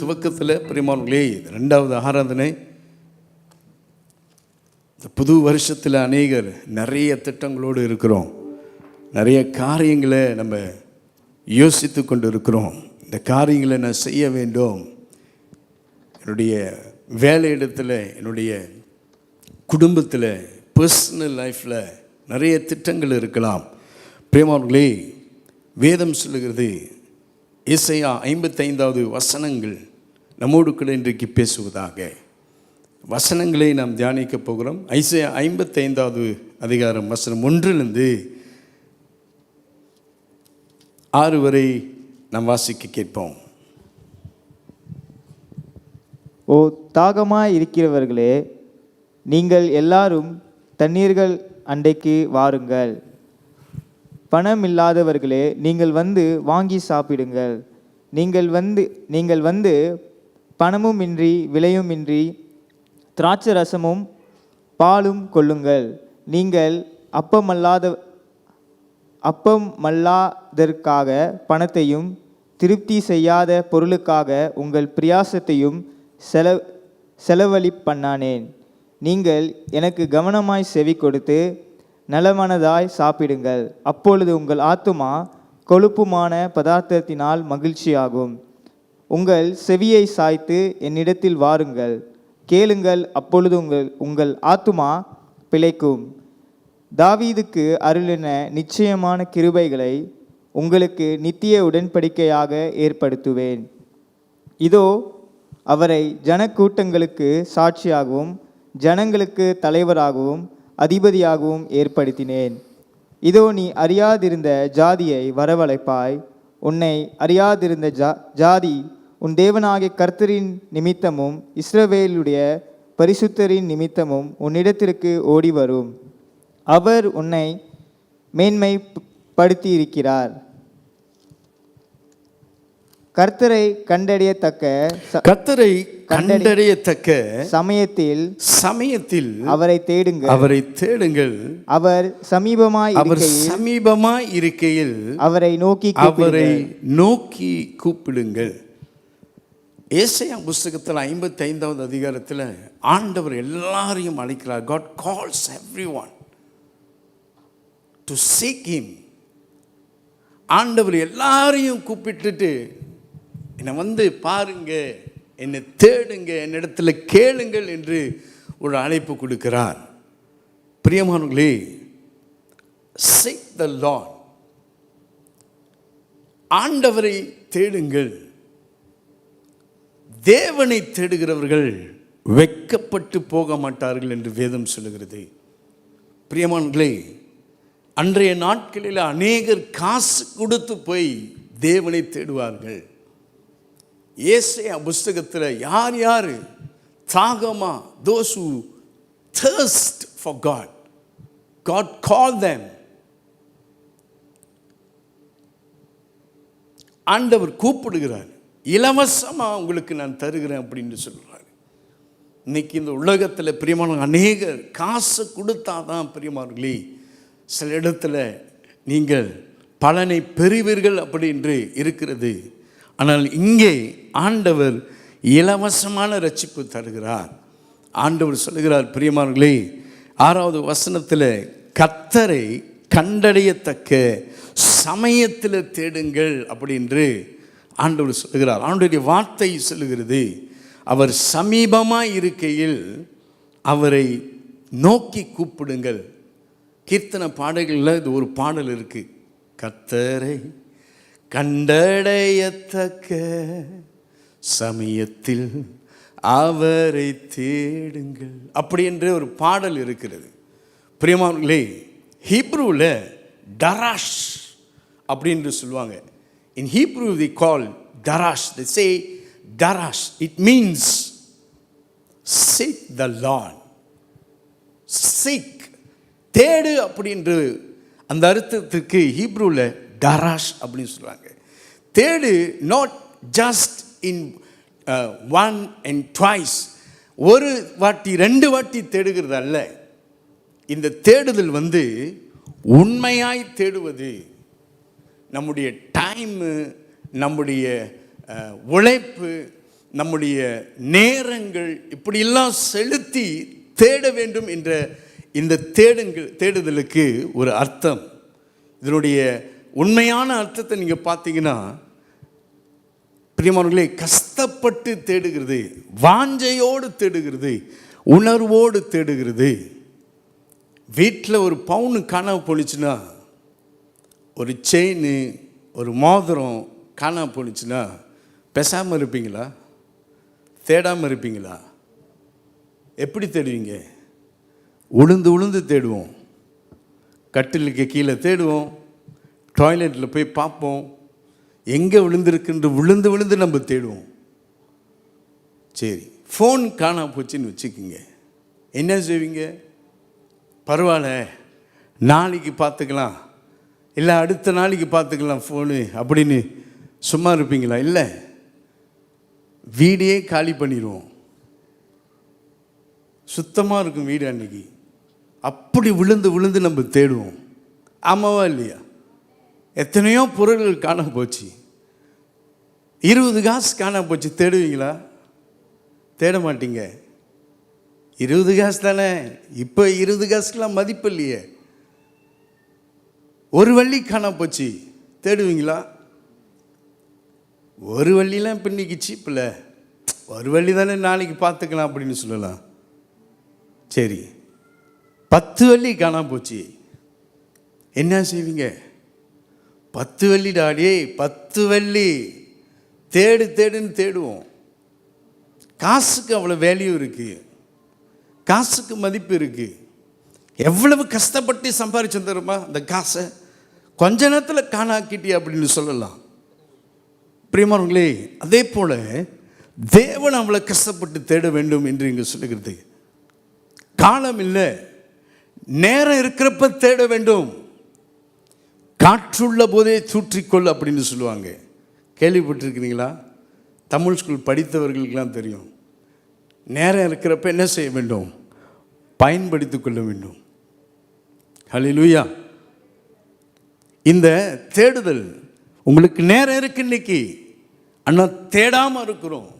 துவக்கத்தில் பிரியமானவர்களே, ரெண்டாவது ஆராதனை. இந்த புது வருஷத்தில் அநேகர் நிறைய திட்டங்களோடு இருக்கிறோம். நிறைய காரியங்களை நம்ம யோசித்து கொண்டு இருக்கிறோம். இந்த காரியங்களை நான் செய்ய வேண்டும். என்னுடைய வேலையிடத்தில், என்னுடைய குடும்பத்தில், பர்சனல் லைஃப்பில் நிறைய திட்டங்கள் இருக்கலாம். பிரியமானவர்களே, வேதம் சொல்லுகிறது, ஏசாயா 55வது வசனங்கள் நம்மோடு கூட இன்றைக்கு பேசுவதாக. வசனங்களை நாம் தியானிக்க போகிறோம். ஏசாயா 55வது அதிகாரம் வசனம் 1 6 வரை நாம் வாசிக்க கேட்போம். ஓ தாகமாய் இருக்கிறவர்களே, நீங்கள் எல்லாரும் தண்ணீர்கள் அண்டைக்கு வாருங்கள். பணம் இல்லாதவர்களே, நீங்கள் வந்து வாங்கி சாப்பிடுங்கள். நீங்கள் வந்து பணமும் இன்றி விலையும் இன்றி திராட்சை ரசமும் பாலும் கொள்ளுங்கள். நீங்கள் அப்பமல்லாதற்காக பணத்தையும் திருப்தி செய்யாத பொருளுக்காக உங்கள் பிரயாசத்தையும் செலவழிப்பண்ணானேன். நீங்கள் எனக்கு கவனமாய் செவி கொடுத்து நலமானதாய் சாப்பிடுங்கள். அப்பொழுது உங்கள் ஆத்துமா கொழுப்புமான பதார்த்தத்தினால் மகிழ்ச்சியாகும். உங்கள் செவியை சாய்த்து என்னிடத்தில் வாருங்கள், கேளுங்கள். அப்பொழுது உங்கள் ஆத்துமா பிழைக்கும். தாவீதுக்கு அருளின நிச்சயமான கிருபைகளை உங்களுக்கு நித்திய உடன்படிக்கையாக ஏற்படுத்துவேன். இதோ அவரை ஜனக்கூட்டங்களுக்கு சாட்சியாகவும் ஜனங்களுக்கு தலைவராகவும் அதிபதியாகவும் ஏற்படுத்தினேன். இதோ நீ அறியாதிருந்த ஜாதியை வரவழைப்பாய். உன்னை அறியாதிருந்த ஜாதி உன் தேவனாகிய கர்த்தரின் நிமித்தமும் இஸ்ரவேலுடைய பரிசுத்தரின் நிமித்தமும் உன்னிடத்திற்கு ஓடி வரும். அவர் உன்னை மேன்மைப்படுத்தியிருக்கிறார். கர்த்தரை கண்டடையத்தக்க சமயத்தில் அவரை தேடுங்கள். அவர் சமீபமாய் இருக்கையில் அவரை நோக்கி கூப்பிடுங்கள். ஏசாயா புஸ்தகத்தில் 55வது அதிகாரத்தில் ஆண்டவர் எல்லாரையும் அழைக்கிறார். God calls everyone to seek him. ஆண்டவர் எல்லாரையும் கூப்பிட்டுட்டு, என்னை வந்து பாருங்க, என்னை தேடுங்க, என்னிடத்துல கேளுங்கள் என்று ஒரு அழைப்பு கொடுக்கிறார். பிரியமானவர்களே, seek the Lord. ஆண்டவரை தேடுங்கள். தேவனை தேடுகிறவர்கள் வெட்கப்பட்டு போக மாட்டார்கள் என்று வேதம் சொல்லுகிறது. பிரியமானவர்களே, அன்றைய நாட்களில் அநேகர் காசு கொடுத்து போய் தேவனை தேடுவார்கள். ஏசாயா புஸ்தகத்தில் யார் தாகமா, those who thirst for God called them. ஆண்டவர் கூப்பிடுகிறார். இலவசமா உங்களுக்கு நான் தருகிறேன் அப்படின்னு சொல்றாரு. இன்னைக்கு இந்த உலகத்தில் பிரியமான அநேகர் காசு கொடுத்தாதான் பிரியமானவர்களே சில இடத்துல நீங்கள் பலனை பெறுவீர்கள் அப்படி என்று இருக்கிறது. ஆனால் இங்கே ஆண்டவர் இலவசமான ரட்சிப்பு தருகிறார். ஆண்டவர் சொல்லுகிறார், பிரியமானவர்களே 6வது வசனத்தில், கர்த்தரை கண்டடையத்தக்க சமயத்தில் தேடுங்கள் அப்படி என்று ஆண்டவர் சொல்லுகிறார். ஆண்டவருடைய வார்த்தை சொல்லுகிறது, அவர் சமீபமாய் இருக்கையில் அவரை நோக்கி கூப்பிடுங்கள். கீர்த்தன பாடல்களில் இது ஒரு பாடல் இருக்கு, கர்த்தரை கண்டடையத்தக்க சமயத்தில் அவரை தேடுங்கள் அப்படி என்று ஒரு பாடல் இருக்கிறது. பிரியமானவர்களே, ஹீப்ரூவில் டராஷ் அப்படின்னு சொல்லுவாங்க. In Hebrew they call darash, they say darash, it means seek the Lord. seek, தேடு அப்படின்று அந்த அர்த்தத்திற்கு ஹீப்ரூவில் டராஷ் அப்படின்னு சொல்லுவாங்க. தேடு not just in one and twice, ஒரு வாட்டி 2 வாட்டி தேடுகிறது அல்ல. இந்த தேடுதல் உண்மையாய் தேடுவது, நம்முடைய டைமு, நம்முடைய உழைப்பு, நம்முடைய நேரங்கள் இப்படியெல்லாம் செலுத்தி தேட வேண்டும் என்ற இந்த தேடுதலுக்கு ஒரு அர்த்தம். இதனுடைய உண்மையான அர்த்தத்தை நீங்கள் பார்த்தீங்கன்னா, பிரியமானவர்களே, கஷ்டப்பட்டு தேடுகிறது, வாஞ்சையோடு தேடுகிறது, உணர்வோடு தேடுகிறது. வீட்டில் ஒரு பவுனு காணாம போணுச்சுன்னா, ஒரு செயின், ஒரு மோதிரம் காணாம போணுச்சுன்னா பேசாமல் இருப்பீங்களா? தேடாமல் இருப்பீங்களா? எப்படி தேடுவீங்க? உளுந்து உளுந்து தேடுவோம். கட்டிலுக்கு கீழே தேடுவோம், டாய்லெட்டில் போய் பார்ப்போம், எங்கே விழுந்திருக்குன்ற விழுந்து விழுந்து நம்ம தேடுவோம். சரி, ஃபோன் காணாம போச்சுன்னு வச்சுக்கோங்க, என்ன செய்வீங்க? பரவாயில்ல, நாளைக்கு பார்த்துக்கலாம், இல்லை அடுத்த நாளைக்கு பார்த்துக்கலாம் ஃபோனு அப்படின்னு சும்மா இருப்பீங்களா? இல்லை, வீடையே காலி பண்ணிடுவோம். சுத்தமாக இருக்கும் வீடு அன்னைக்கு. அப்படி விழுந்து விழுந்து நம்ம தேடுவோம். ஆமாவா இல்லையா? எத்தனையோ பொருள்கள் காணாம போச்சு. 20 காசு காணாம போச்சு, தேடுவீங்களா? தேட மாட்டீங்க. 20 காசு தானே, இப்போ 20 காசுக்கெலாம் மதிப்பு இல்லையே. ஒரு வள்ளி காணாம போச்சு, தேடுவீங்களா? ஒரு வள்ளிலாம் இப்போ இன்னைக்கு சீப்பில், ஒரு வள்ளி தானே, நாளைக்கு பார்த்துக்கலாம் அப்படின்னு சொல்லலாம். சரி, 10 வள்ளி காணாம போச்சு, என்ன செய்வீங்க? 10 வள்ளி டாடி, 10 வள்ளி தேடு தேடுன்னு தேடுவோம். காசுக்கு அவ்வளோ வேல்யூ இருக்குது, காசுக்கு மதிப்பு இருக்குது. எவ்வளவு கஷ்டப்பட்டு சம்பாதிச்சு தருமா அந்த காசை கொஞ்ச நேரத்தில் காணாக்கிட்டி அப்படின்னு சொல்லலாம். பிரியமானவர்களே, அதே போல் தேவன் அவளை கஷ்டப்பட்டு தேட வேண்டும் என்று இங்கே சொல்லுகிறது. காலம் இல்லை, நேரம் இருக்கிறப்ப தேட வேண்டும். காற்றுள்ள போதே தூற்றிக்கொள் அப்படின்னு சொல்லுவாங்க. கேள்விப்பட்டிருக்கிறீங்களா? தமிழ் ஸ்கூல் படித்தவர்களுக்கெல்லாம் தெரியும். நேரம் இருக்கிறப்ப என்ன செய்ய வேண்டும்? பயன்படுத்தி கொள்ள வேண்டும். ஹல்லேலூயா. இந்த தேடுதல் உங்களுக்கு நேரம் இருக்கு இன்னைக்கு, ஆனால் தேடாமல் இருக்கிறோம்.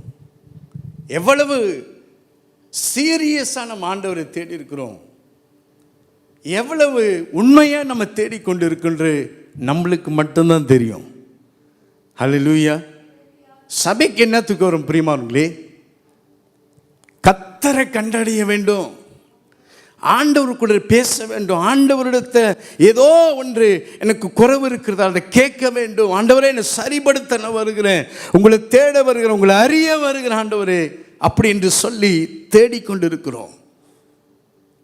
எவ்வளவு சீரியஸாக நம்ம ஆண்டவரை தேடி இருக்கிறோம், எவ்வளவு உண்மையாக நம்ம தேடிக்கொண்டு இருக்கின்ற நம்மளுக்கு மட்டும்தான் தெரியும். ஹல்லேலூயா. சபைக்கு என்னத்துக்கு வரும் பிரியமானவர்களே? கர்த்தரை கண்டடைய வேண்டும், ஆண்டவர் கூட பேச வேண்டும், ஆண்டவரிடத்தை ஏதோ ஒன்று எனக்கு குறைவு இருக்கிறதா அதை கேட்க வேண்டும். ஆண்டவரே, என்னை சரிப்படுத்த நான் வருகிறேன், உங்களை தேட வருகிறேன், உங்களை அறிய வருகிறேன் ஆண்டவரே அப்படி என்று சொல்லி தேடிக்கொண்டு இருக்கிறோம்.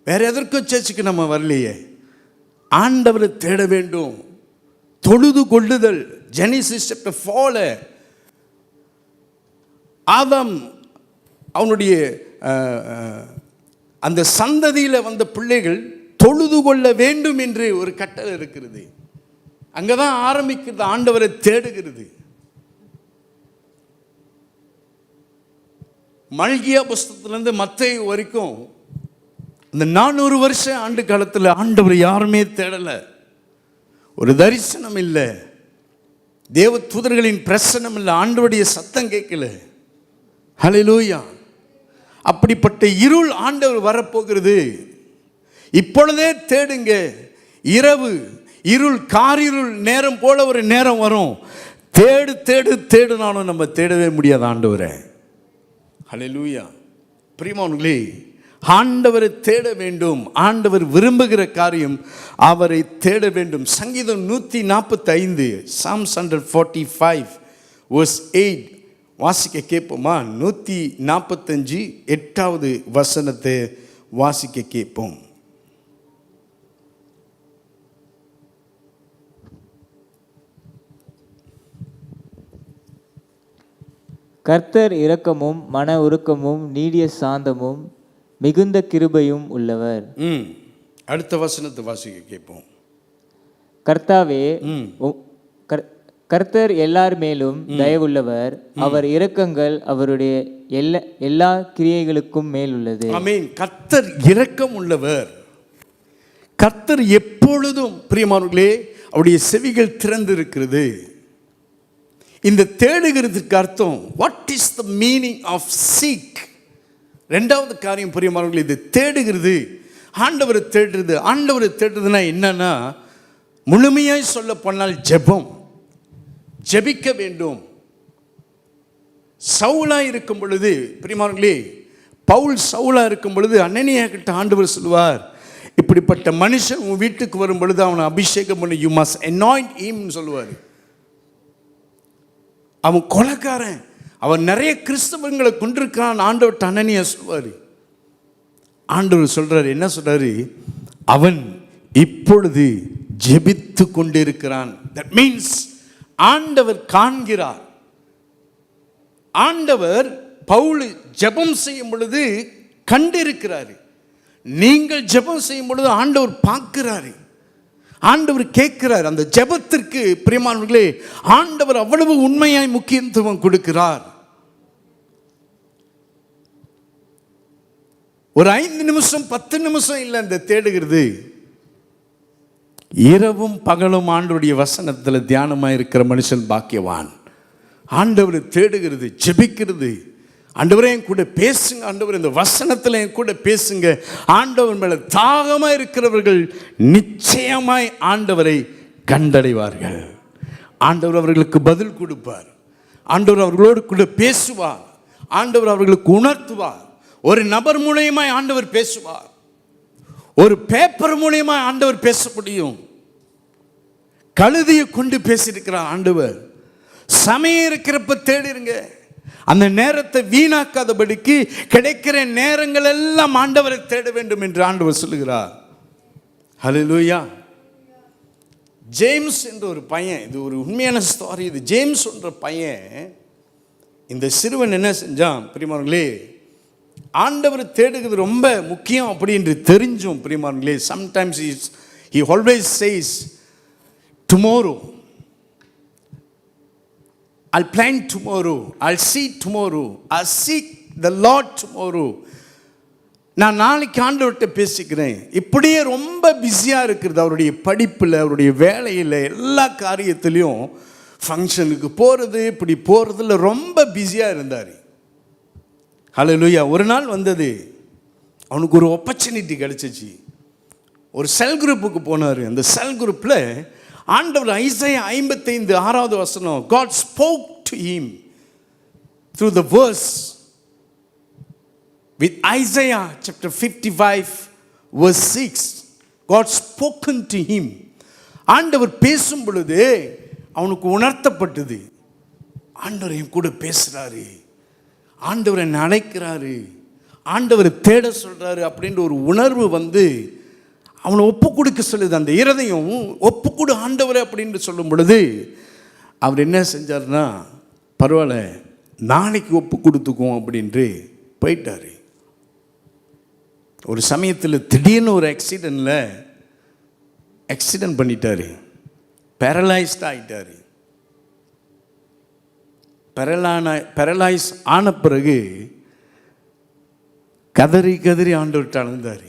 வேற எதற்கும் சர்ச்சுக்கு நம்ம வரலையே, ஆண்டவரை தேட வேண்டும். தொழுது கொள்ளுதல். ஜெனிசிஸ் சாப்டர் 4 ஆதாம் அவனுடைய அந்த சந்ததியில் வந்த பிள்ளைகள் தொழுது கொள்ள வேண்டும் என்று ஒரு கட்டளை இருக்கிறது. அங்கதான் ஆரம்பிக்கிறது ஆண்டவரை தேடுகிறது. மல்கியா புஸ்தகத்திலிருந்து மத்தேயு வரைக்கும் இந்த 400 வருஷ ஆண்டு காலத்தில் ஆண்டவர் யாருமே தேடலை. ஒரு தரிசனம் இல்லை, தேவ தூதர்களின் பிரசனம் இல்லை, ஆண்டவருடைய சத்தம் கேட்கல. ஹல்லேலூயா. அப்படிப்பட்ட இருள் ஆண்டவர் வரப்போகிறது. இப்பொழுதே தேடுங்க. இரவு இருள், காரிருள் நேரம் போல ஒரு நேரம் வரும். தேடு தேடு தேடுனாலும் நம்ம தேடவே முடியாது ஆண்டவரை. ஹல்லேலூயா. பிரியமானவர்களே, ஆண்டவரை தேட வேண்டும். ஆண்டவர் விரும்புகிற காரியம் அவரை தேட வேண்டும். சங்கீதம் 145 Psalms 145 verse 8 வாசிக்க கேட்போமா? 145 8வது வசனத்தை வாசிக்க கேட்போம். கர்த்தர் இரக்கமும் மன உருக்கமும் நீடிய சாந்தமும் மிகுந்த கிருபையும் உள்ளவர். அடுத்த வசனத்தை வாசிக்க கேட்போம். கர்த்தாவே, கர்த்தர் எல்லார் மேலும் தயவுள்ளவர், அவர் இரக்கங்கள் அவருடைய எல்லா கிரியைகளுக்கும் மேல் உள்ளது. ஆமென். கர்த்தர் இரக்கம் உள்ளவர். கர்த்தர் எப்பொழுதும், பிரியமானவர்களே, அவருடைய செவிகள் திறந்து இருக்கிறது. இந்த தேடுகிறதுக்கு அர்த்தம், what is the meaning of seek? ரெண்டாவது காரியம் பிரியமானவர்களே, இது தேடுகிறது, ஆண்டவரை தேடுறது. ஆண்டவரை தேடுறதுன்னா என்னன்னா, முழுமையாய் சொல்ல போனால் ஜெபம், ஜெபிக்க வேண்டும். சவுலா இருக்கும் பொழுது பிரியமானவர்களே, பவுல் சவுலா இருக்கும் பொழுது அனனியா கிட்ட ஆண்டவர் சொல்லுவார், இப்படிப்பட்ட மனுஷன் உன் வீட்டுக்கு வரும் பொழுது அவனை அபிஷேகம் பண்ணி யூ மஸ்ட் அனாயிண்ட் ஹிம் சொல்லுவார். அவன் கொலைக்காரன், அவன் நிறைய கிறிஸ்தவங்களை கொண்டிருக்கான். ஆண்டவர் அனனியா சொல்வார். ஆண்டவர் சொல்றாரு, என்ன சொல்றாரு? அவன் இப்பொழுது ஜெபித்து கொண்டிருக்கிறான். தட் மீன்ஸ் ஆண்டவர் காண்கிறார். ஆண்டவர் பவுல் ஜெபம் செய்யும் பொழுது கண்டிருக்கிறாரு. நீங்கள் ஜெபம் செய்யும் பொழுது ஆண்டவர் பார்க்கிறாரு, ஆண்டவர் கேட்கிறார். அந்த ஜெபத்திற்கு பிரியமானவர்களே, ஆண்டவர் அவ்வளவு உண்மையாய் முக்கியத்துவம் கொடுக்கிறார். ஒரு 5 நிமிஷம் 10 நிமிஷம் இல்லை அந்த தேடுகிறது. இரவும் பகலும் ஆண்டவருடைய வசனத்தில் தியானமாக இருக்கிற மனுஷன் பாக்கியவான். ஆண்டவரை தேடுகிறது, ஜெபிக்கிறது. ஆண்டவரே என் கூட பேசுங்க, ஆண்டவர் இந்த வசனத்தில் என் கூட பேசுங்க. ஆண்டவர் மேலே தாகமாக இருக்கிறவர்கள் நிச்சயமாய் ஆண்டவரை கண்டடைவார்கள். ஆண்டவர் அவர்களுக்கு பதில் கொடுப்பார். ஆண்டவர் அவர்களோடு கூட பேசுவார். ஆண்டவர் அவர்களுக்கு உணர்த்துவார். ஒரு நபர் மூலியமாய் ஆண்டவர் பேசுவார். ஒரு பேப்பர் மூலியமாய் ஆண்டவர் பேச முடியும். கழுதியை கொண்டு பேசியிருக்கிறார் ஆண்டவர். சமயம் இருக்கிறப்ப தேடிருங்க. அந்த நேரத்தை வீணாக்காதபடிக்கு கிடைக்கிற நேரங்கள் எல்லாம் ஆண்டவரை தேட வேண்டும் என்று ஆண்டவர் சொல்லுகிறார். ஹல்லேலூயா. ஜேம்ஸ் என்ற ஒரு பையன், இது ஒரு உண்மையான ஸ்டோரி. இது ஜேம்ஸ் என்ற பையன், இந்த சிறுவன் என்ன செஞ்சான் பிரியமானவர்களே, ஆண்டவர் தேடுகிறது ரொம்ப முக்கியம் அப்படி என்று தெரிஞ்சும் பிரியமானவர்களே, sometimes he always says tomorrow, I'll plan tomorrow, I'll see tomorrow, I'll seek the Lord tomorrow. நான் நாளைக்கு ஆண்டவர்கிட்ட பேசிக்கிறேன். இப்படியே ரொம்ப பிஸியாக இருக்கிறது. அவருடைய படிப்பில், அவருடைய வேலையில், எல்லா காரியத்திலையும் ஃபங்க்ஷனுக்கு போகிறது, இப்படி போகிறதுல ரொம்ப பிஸியாக இருந்தார். ஹல்லேலூயா. ஒரு நாள் வந்தது, அவனுக்கு ஒரு ஆப்பர்ச்சுனிட்டி கிடச்சிச்சு. ஒரு செல் குரூப்புக்கு போனார். அந்த செல் குரூப்பில் ஆண்டவர் Isaiah 55:6 God spoke to him through the verse with Isaiah chapter 55 verse 6. God spoken to him. ஆண்டவர் பேசும் பொழுது அவனுக்கு உணர்த்தப்பட்டது, ஆண்டவர் என் கூட பேசுகிறாரு, ஆண்டவர் என்னை அழைக்கிறாரு, ஆண்டவர் தேட சொல்கிறாரு அப்படின்ற ஒரு உணர்வு வந்து அவனை ஒப்பு கொடுக்க சொல்லுது. அந்த இருதயம் ஒப்பு கொடு ஆண்டவரே அப்படின்னு சொல்லும் பொழுது அவர் என்ன செஞ்சார்னா, பரவாயில்ல நாளைக்கு ஒப்பு கொடுத்துக்குவோம் அப்படின்ட்டு போயிட்டார். ஒரு சமயத்தில் திடீர்னு ஒரு ஆக்சிடென்ட் பண்ணிட்டார். பேரலைஸ்ட் ஆகிட்டார். பேரலைஸ் ஆன பிறகு கதறி கதறி ஆண்டவர்கிட்ட அழுந்தார்,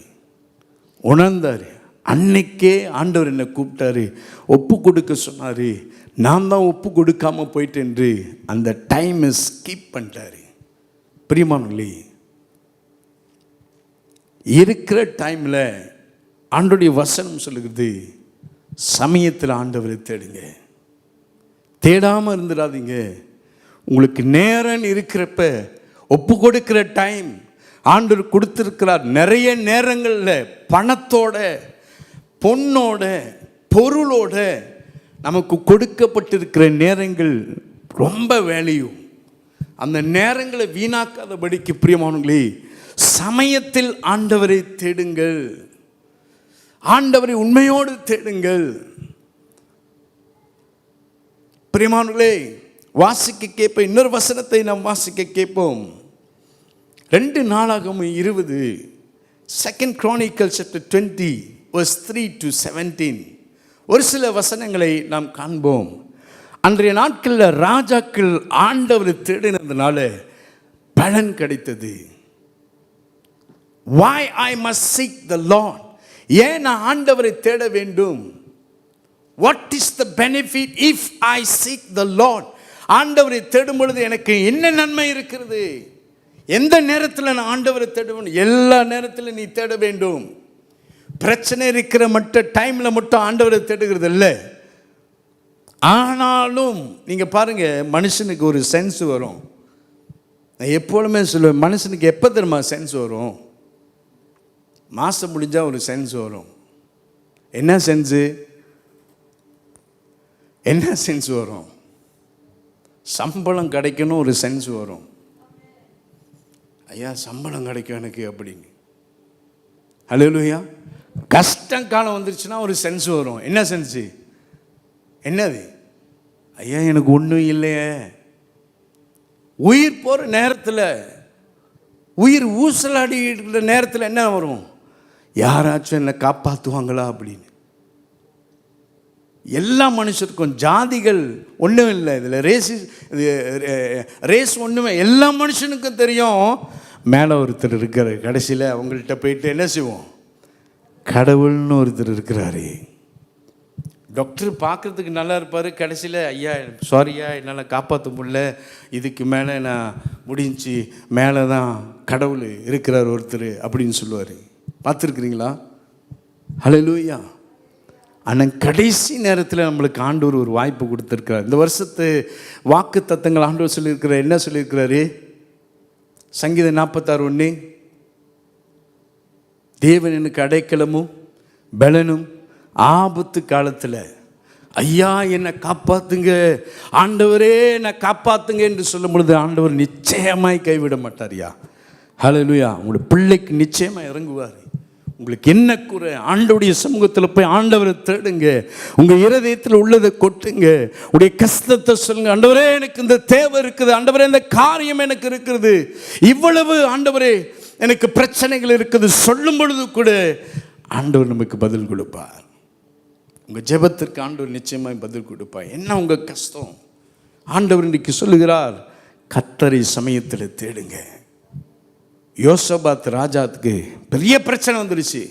உணர்ந்தார். அன்னைக்கே ஆண்டவர் என்னை கூப்பிட்டாரு, ஒப்பு கொடுக்க சொன்னார். நான் தான் ஒப்பு கொடுக்காமல் போயிட்டேன். அந்த டைமை ஸ்கிப் பண்ணிட்டார். பிரியமானவர்களே, இருக்கிற டைமில் ஆண்டவருடைய வசனம் சொல்லுகிறது, சமயத்தில் ஆண்டவரை தேடுங்க, தேடாமல் இருந்துடாதீங்க. உங்களுக்கு நேரம் இருக்கிறப்ப ஒப்பு கொடுக்கிற டைம் ஆண்டவர் கொடுத்திருக்கிறார். நிறைய நேரங்களில் பணத்தோட, பொண்ணோட, பொருளோட நமக்கு கொடுக்கப்பட்டிருக்கிற நேரங்கள் ரொம்ப வேல்யூ. அந்த நேரங்களை வீணாக்காதபடிக்கு பிரியமானவர்களே, சமயத்தில் ஆண்டவரை தேடுங்கள், ஆண்டவரை உண்மையோடு தேடுங்கள். பிரியமானவர்களே, வாசிக்க கேட்போம். இன்னொரு வசனத்தை நாம் வாசிக்க கேட்போம். 2 நாளாகமம் 20 2 Chronicles chapter 20 verse 3 to 17 ஒரு சில வசனங்களை நாம் காண்போம். அன்றைய நாட்களில் ராஜாக்கள் ஆண்டவரை தேடினதுனால பலன் கிடைத்தது. Why I must seek the Lord? ஏன் நான் ஆண்டவரை தேட வேண்டும்? What is the benefit if I seek the Lord? ஆண்டவரை தேடும் பொழுது எனக்கு என்ன நன்மை இருக்கிறது? எந்த நேரத்தில் நான் ஆண்டவரை தேடுவேன்? எல்லா நேரத்திலும் நீ தேட வேண்டும். பிரச்சனை இருக்கிற மட்டும் டைமில் மட்டும் ஆண்டவரை தேடுகிறது இல்லை. ஆனாலும் நீங்கள் பாருங்கள், மனுஷனுக்கு ஒரு சென்ஸ் வரும். நான் எப்பொழுதுமே சொல்லுவேன், மனுஷனுக்கு எப்போ தெரியுமா சென்ஸ் வரும்? மாதம் முடிஞ்சால் ஒரு சென்ஸ் வரும். என்ன சென்ஸு? என்ன சென்ஸ் வரும்? சம்பளம் கிடைக்கணும் ஒரு சென்ஸ் வரும். ஐயா சம்பளம் கிடைக்கும் எனக்கு அப்படின்னு. ஹல்லேலூயா. கஷ்டம் காலம் வந்துருச்சுன்னா ஒரு சென்ஸ் வரும். என்ன சென்ஸு? என்னது? ஐயா எனக்கு ஒன்றும் இல்லையே. உயிர் போகிற நேரத்தில், உயிர் ஊசலாடிக்கிற நேரத்தில் என்ன வரும்? யாராச்சும் என்னை காப்பாற்றுவாங்களா அப்படின்னு. எல்லா மனுஷருக்கும் ஜாதிகள் ஒன்றும் இல்லை இதில். ரேஸ் ஒன்றுமே எல்லா மனுஷனுக்கும் தெரியும். மேலே ஒருத்தர் இருக்கிற, கடைசியில் அவங்கள்ட்ட போயிட்டு என்ன செய்வோம்? கடவுள்னு ஒருத்தர் இருக்கிறாரு. டாக்டர் பார்க்குறதுக்கு நல்லா இருப்பார். கடைசியில் ஐயா சாரியா என்னால் காப்பாற்ற முடியல, இதுக்கு மேலே நான் முடிஞ்சு, மேலே தான் கடவுள் இருக்கிறார் ஒருத்தர் அப்படின்னு சொல்லுவார். பார்த்துருக்குறீங்களா? ஹல்லேலூயா. ஆனால் கடைசி நேரத்தில் நம்மளுக்கு ஆண்டவர் ஒரு வாய்ப்பு கொடுத்துருக்கிறார். இந்த வருஷத்து வாக்கு தத்தங்கள் ஆண்டவர் சொல்லியிருக்கிறார். என்ன சொல்லியிருக்கிறாரு? சங்கீதம் 46:1, தேவன் எனக்கு அடைக்கலமும் பலனும் ஆபத்து காலத்தில். ஐயா என்னை காப்பாற்றுங்க, ஆண்டவரே என்னை காப்பாற்றுங்க என்று சொல்லும் பொழுது ஆண்டவர் நிச்சயமாய் கைவிட மாட்டார்யா. ஹல்லேலூயா. உங்களுடைய பிள்ளைக்கு நிச்சயமாக இறங்குவார். உங்களுக்கு என்ன குறை? ஆண்டவருடைய சமூகத்தில் போய் ஆண்டவரை தேடுங்க. உங்கள் இருதயத்தில் உள்ளதை கொட்டுங்க. உடைய கஷ்டத்தை சொல்லுங்க. ஆண்டவரே எனக்கு இந்த தேவை இருக்குது, ஆண்டவரே இந்த காரியம் எனக்கு இருக்குது, இவ்வளவு ஆண்டவரே எனக்கு பிரச்சனைகள் இருக்குது சொல்லும் பொழுது கூட ஆண்டவர் நமக்கு பதில் கொடுப்பார். உங்கள் ஜெபத்திற்கு ஆண்டவர் நிச்சயமாக பதில் கொடுப்பார். என்ன உங்கள் கஷ்டம்? ஆண்டவர் இன்றைக்கு சொல்லுகிறார், கர்த்தரை சமயத்தில் தேடுங்க. யோசபாத் ராஜாவுக்கு பெரிய பிரச்சனை வந்துடுச்சு.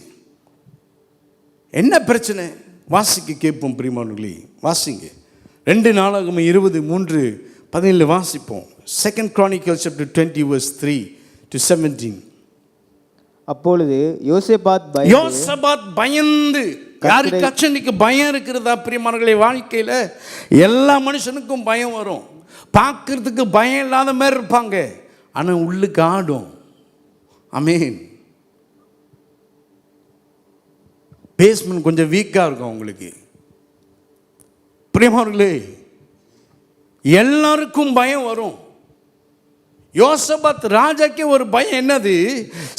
என்ன பிரச்சனை? வாசிக்க கேட்போம் பிரியமானவர்களே, வாசிங்க. 2 நாளாகமம் 23:17 வாசிப்போம். 2 Chronicles chapter 20 verse 3 to 17. அப்பொழுது யோசபாத் பயந்து, யாருக்காச்சும் இன்னைக்கு பயம் இருக்கிறதா பிரியமானவர்களே? வாழ்க்கையில் எல்லா மனுஷனுக்கும் பயம் வரும். பார்க்கறதுக்கு பயம் இல்லாத மாதிரி இருப்பாங்க, ஆனால் உள்ளுக்கு ஆடும். ஆமென். பேஸ்மெண்ட் கொஞ்சம் வீக்காக இருக்கும் உங்களுக்கு. பிரியமானவர்களே, எல்லாருக்கும் பயம் வரும். யோசபாத் ராஜாக்கே ஒரு பயம். என்னது?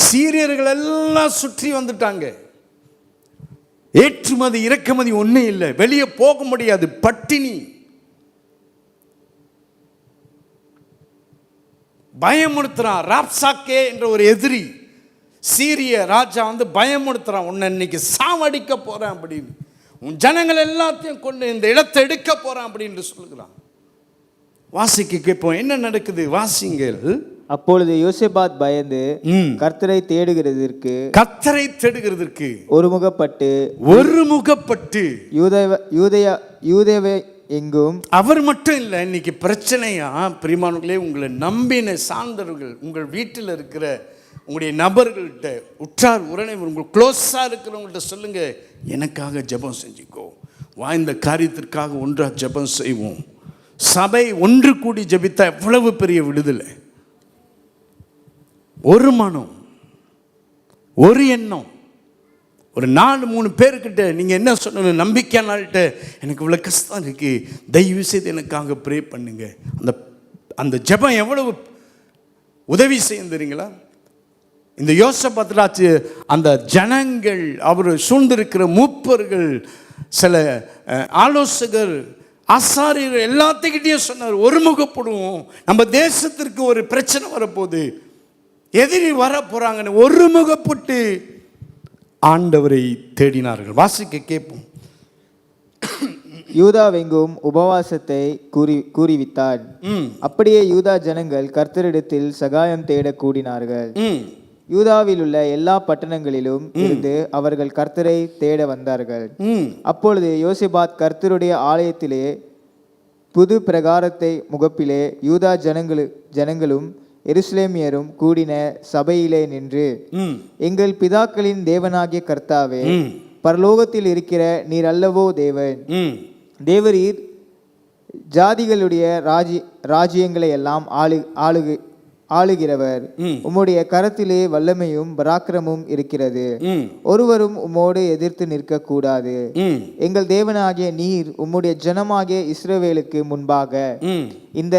சீரியர்கள் எல்லாம் சுற்றி வந்துட்டாங்க. ஏற்றுமதி இறக்குமதி ஒன்றும் இல்லை, வெளியே போக முடியாது, பட்டினி. பயமுறுத்துறான். ராப்சாக்கே என்ற ஒரு எதிரி சீரிய ராஜா வந்து பயமுறுத்துறான், உன்னை இன்னைக்கு சாவடிக்க போறேன் அப்படின்னு, உன் ஜனங்கள் எல்லாத்தையும் கொண்டு இந்த இடத்தை எடுக்க போறான் அப்படின்னு சொல்லுகிறான். வாசிக்க கேட்போம் என்ன நடக்குது, வாசிங்கள். அப்பொழுது யோசபாத் பயந்து கர்த்தரை தேடுகிறதற்கு ஒருமுகப்பட்டு யூதேவை எங்கும். அவர் மட்டும் இல்லை, இன்னைக்கு பிரச்சனையா பிரியமானவர்களே, உங்களை நம்பின சார்ந்தவர்கள், உங்கள் வீட்டில் இருக்கிற உங்களுடைய நபர்கள்ட்ட, உற்றார் உறவினர், உங்கள் க்ளோஸாக இருக்கிறவங்கள்ட்ட சொல்லுங்க, எனக்காக ஜெபம் செஞ்சுக்கோ, இந்த காரியத்திற்காக ஒன்றாக ஜெபம் செய்வோம். சபை ஒன்று கூடி ஜெபித்தா எவ்வளவு பெரிய விடுதலை. ஒரு மனம், ஒரு எண்ணம், ஒரு 4-3 பேர்கிட்ட நீங்கள் என்ன சொல்லணும்? நம்பிக்கை நாள்கிட்ட, எனக்கு இவ்வளோ கஷ்டம் இருக்குது, தயவு செய்து எனக்காக ப்ரே பண்ணுங்க. அந்த ஜெபம் எவ்வளவு உதவி செய்யும் தெரியுங்களா? இந்த யோசபாத் அந்த ஜனங்கள், அவர் சூழ்ந்திருக்கிற மூப்பர்கள், சில ஆலோசகர், ஆசாரியர்கள் எல்லாத்துக்கிட்டையும் சொன்னார், ஒருமுகப்படுவோம், நம்ம தேசத்திற்கு ஒரு பிரச்சனை வரப்போகுது, எதிரி வர போகிறாங்கன்னு ஒருமுகப்பட்டு ஆண்டவரை தேடினார்கள். வாசிக்க கேட்போம். யூதாவெங்கும் உபவாசத்தை கூறிவித்தார். அப்படியே யூதா ஜனங்கள் கர்த்தரிடத்தில் சகாயம் தேட கூடினார்கள். யூதாவில் உள்ள எல்லா பட்டணங்களிலும் இருந்து அவர்கள் கர்த்தரை தேட வந்தார்கள். அப்பொழுது யோசபாத் கர்த்தருடைய ஆலயத்திலே புது பிரகாரத்தை முகப்பிலே யூதா ஜனங்களும் எருசலேமியரும் கூடின சபையிலே நின்று, எங்கள் பிதாக்களின் தேவனாகிய கர்த்தாவே, பரலோகத்தில் இருக்கிற நீர் அல்லவோ தேவன். தேவரீர் ஜாதிகளுடைய ராஜ்யங்களை எல்லாம் ஆளுகிறவர். உம்முடைய கரத்திலே வல்லமையும் பராக்கிரமும் இருக்கிறது. ஒருவரும் உம்மோடு எதிர்த்து நிற்க கூடாது. எங்கள் தேவனாகிய நீர் உம்முடைய ஜனமாகிய இஸ்ரவேலுக்கு முன்பாக இந்த